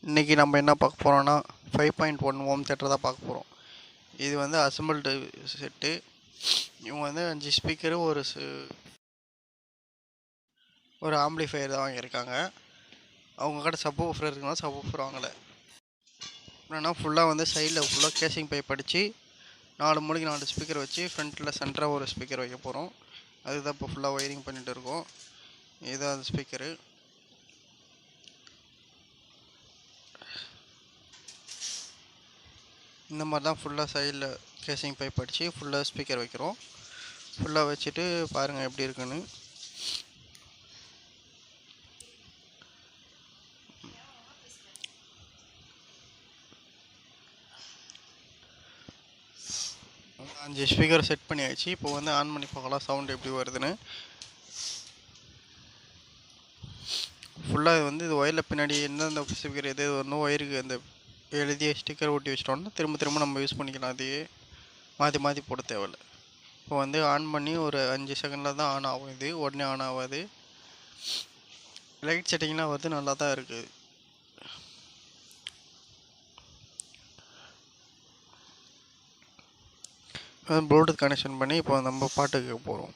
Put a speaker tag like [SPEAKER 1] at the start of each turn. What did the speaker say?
[SPEAKER 1] இன்றைக்கி நம்ம என்ன பார்க்க போகிறோன்னா 5.1 ஓம் தேட்டர் தான் பார்க்க போகிறோம். இது வந்து அசம்பிள்டு செட்டு. இவங்க வந்து 5 ஸ்பீக்கரு ஒரு ஆம்பிளிஃபையர் தான் வாங்கியிருக்காங்க. அவங்க கிட்ட சப்வூஃபர் இருக்குன்னா சப்வூஃபர் வாங்கலை. என்னென்னா ஃபுல்லாக வந்து சைடில் ஃபுல்லாக கேசிங் பைப் அடித்து 4 மூலைக்கு 4 ஸ்பீக்கர் வச்சு ஃப்ரண்ட்டில் சென்டராக ஒரு ஸ்பீக்கர் வைக்க போகிறோம். அதுதான் இப்போ ஃபுல்லாக ஒயரிங் பண்ணிகிட்டு இருக்கோம். இதுதான் அந்த ஸ்பீக்கரு. இந்த மாதிரி தான் ஃபுல்லாக சைடில் கேசிங் பைப் அடித்து ஃபுல்லாக ஸ்பீக்கர் வைக்கிறோம். ஃபுல்லாக வச்சுட்டு பாருங்கள் எப்படி இருக்குன்னு. அஞ்சு ஸ்பீக்கர் செட் பண்ணியாச்சு. இப்போ வந்து ஆன் பண்ணி பார்க்கலாம் சவுண்ட் எப்படி வருதுன்னு. ஃபுல்லாக வந்து இது ஒயரில் பின்னாடி எந்தெந்த ஸ்பீக்கர் எது வரணும் ஒயருக்கு அந்த எழுதிய ஸ்டிக்கர் ஒட்டி வச்சிட்டோம்னா திரும்ப நம்ம யூஸ் பண்ணிக்கலாம். அதையே மாற்றி போட தேவையில்லை. இப்போ வந்து ஆன் பண்ணி ஒரு 5 செகண்டில் தான் ஆன் ஆகும். இது உடனே ஆன் ஆகாது. லைட் செட்டிங்லாம் வந்து நல்லா தான் இருக்குது. ப்ளூடூத் கனெக்ஷன் பண்ணி இப்போ நம்ம பாட்டு கேட்க போகிறோம்.